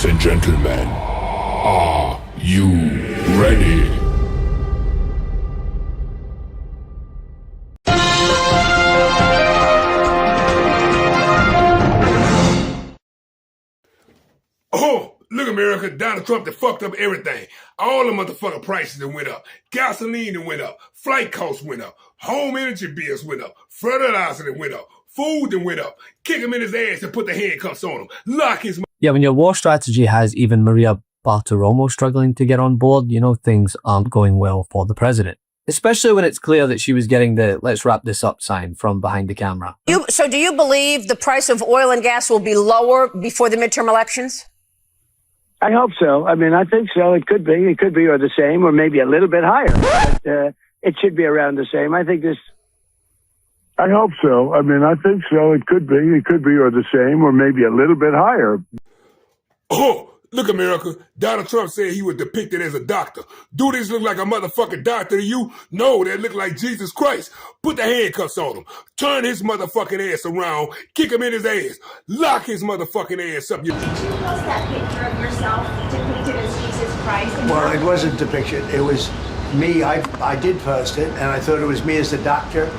Ladies and gentlemen, are you ready? Oh, look, America, Donald Trump that fucked up everything. All the motherfucking prices that went up. Gasoline that went up. Flight costs went up. Home energy bills went up. Fertilizer that went up. Food that went up. Kick him in his ass and put the handcuffs on him. Lock his... Yeah, when your war strategy has even Maria Bartiromo struggling to get on board, you know things aren't going well for the president. Especially when it's clear that she was getting the "let's wrap this up" sign from behind the camera. So do you believe the price of oil and gas will be lower before the midterm elections? I hope so. I mean, I think so. It could be. It could be or the same or maybe a little bit higher. But it should be around the same. I think this... I hope so. I mean, I think so. It could be or the same or maybe a little bit higher. Oh, look, America. Donald Trump said he was depicted as a doctor. Do this look like a motherfucking doctor to you? No, that look like Jesus Christ. Put the handcuffs on him. Turn his motherfucking ass around. Kick him in his ass. Lock his motherfucking ass up. Did you post that picture of yourself depicted as Jesus Christ? Well, it wasn't depicted. It was me. I did post it, and I thought it was me as the doctor,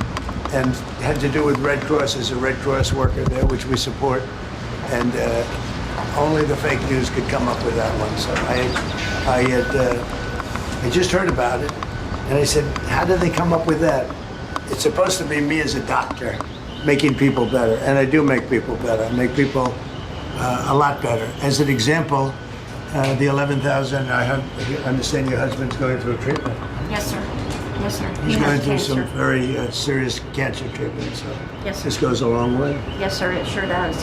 and it had to do with Red Cross as a Red Cross worker there, which we support. And only the fake news could come up with that one. So I just heard about it, and I said, how did they come up with that? It's supposed to be me as a doctor making people better, and I do make people better. I make people a lot better. As an example, the 11,000, I understand your husband's going through treatment. Yes, sir. Yes, sir. He's He going has through cancer. some very serious cancer treatment, so Yes, sir. this goes a long way. Yes, sir. It sure does.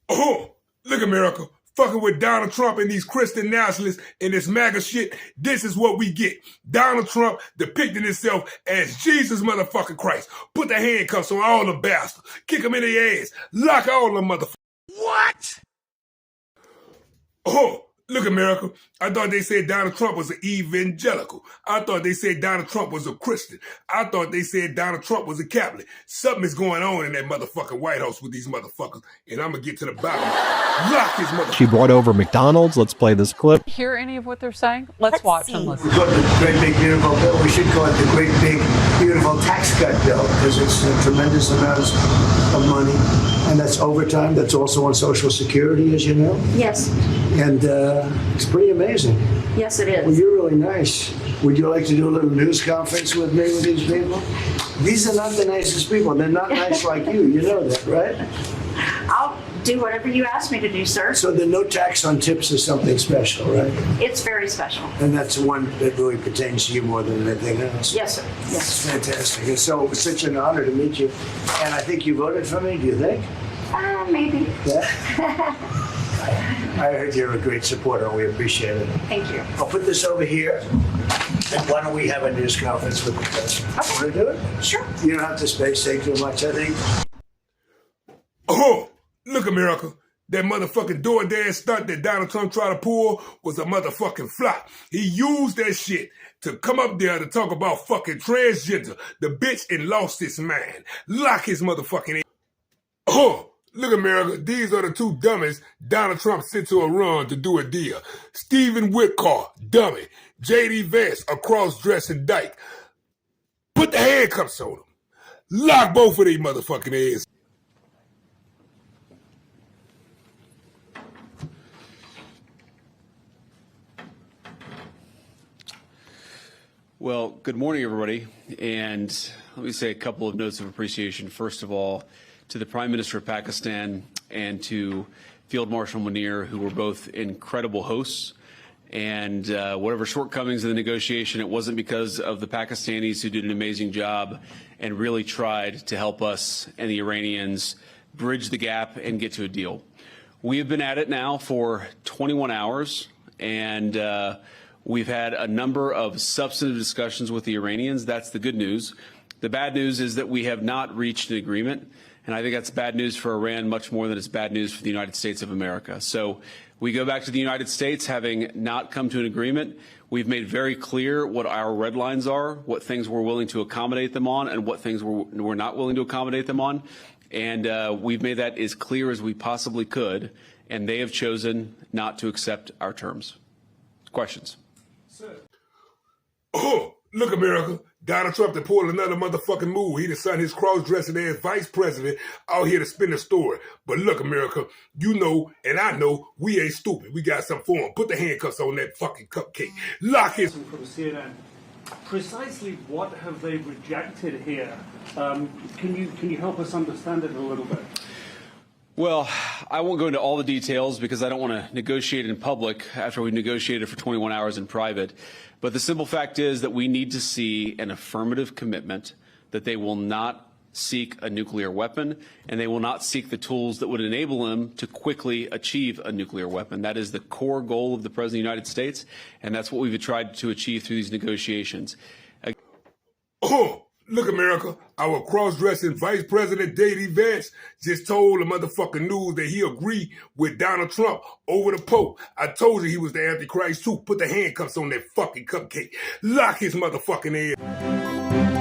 Oh, look, America. Fucking with Donald Trump and these Christian nationalists and this MAGA shit. This is what we get. Donald Trump depicting himself as Jesus motherfucking Christ. Put the handcuffs on all the bastards. Kick them in the ass. Lock all the motherfuckers. What? Oh, look, America. I thought they said Donald Trump was an evangelical. I thought they said Donald Trump was a Christian. I thought they said Donald Trump was a Catholic. Something is going on in that motherfucking White House with these motherfuckers, and I'm gonna get to the bottom. Lock his motherfucker. She brought over McDonald's. Let's play this clip. Hear any of what they're saying? Let's watch and listen. We call it the Great Big Beautiful Bill. We should call it the Great Big Beautiful Tax Cut Bill, because it's a tremendous amount of money. And that's overtime. That's also on Social Security, as you know. Yes. And it's pretty amazing. Yes, it Well, is. you're really nice. Would you like to do a little news conference with me with these people? These are not the nicest people. They're not nice like you. You know that, right? I'll do whatever you ask me to do, sir. So the no tax on tips is something special, right? It's very special. And that's one that really pertains to you more than anything else. Yes, sir. Yes. Fantastic. And so it was such an honor to meet you. And I think you voted for me, do you think? Maybe. Yeah? I heard you're a great supporter, and we appreciate it. Thank you. I'll put this over here. And why don't we have a news conference with the president? Okay. Want to do it? Sure. You don't have to space take too much, I think. Oh, look, America. That motherfucking DoorDash stunt that Donald Trump tried to pull was a motherfucking flop. He used that shit to come up there to talk about fucking transgender. The bitch and lost his mind. Lock his motherfucking ass. Oh, look, America. These are the two dummies Donald Trump sent to Iran to do a deal. Stephen Whitcar, dummy. J.D. Vance, a cross-dressing dyke. Put the handcuffs on him. Lock both of these motherfucking asses. Well, good morning, everybody. And let me say a couple of notes of appreciation. First of all, to the Prime Minister of Pakistan and to Field Marshal Munir, who were both incredible hosts. And whatever shortcomings in the negotiation, it wasn't because of the Pakistanis, who did an amazing job and really tried to help us and the Iranians bridge the gap and get to a deal. We have been at it now for 21 hours, and we've had a number of substantive discussions with the Iranians. That's the good news. The bad news is that we have not reached an agreement, and I think that's bad news for Iran much more than it's bad news for the United States of America. So we go back to the United States having not come to an agreement. We've made very clear what our red lines are, what things we're willing to accommodate them on, and what things we're not willing to accommodate them on. And we've made that as clear as we possibly could, and they have chosen not to accept our terms. Questions? Oh, look, America. Donald Trump to pull another motherfucking move. He done sent his cross-dressing ass vice president out here to spin the story. But look, America, you know, and I know, we ain't stupid. We got something for him. Put the handcuffs on that fucking cupcake. Lock his... From CNN. Precisely what have they rejected here? Can you help us understand it a little bit? Well, I won't go into all the details because I don't want to negotiate in public after we negotiated for 21 hours in private. But the simple fact is that we need to see an affirmative commitment that they will not seek a nuclear weapon and they will not seek the tools that would enable them to quickly achieve a nuclear weapon. That is the core goal of the President of the United States, and that's what we've tried to achieve through these negotiations. Oh, look, America, our cross-dressing Vice President J.D. Vance just told the motherfucking news that he agreed with Donald Trump over the Pope. I told you he was the Antichrist too. Put the handcuffs on that fucking cupcake. Lock his motherfucking ass.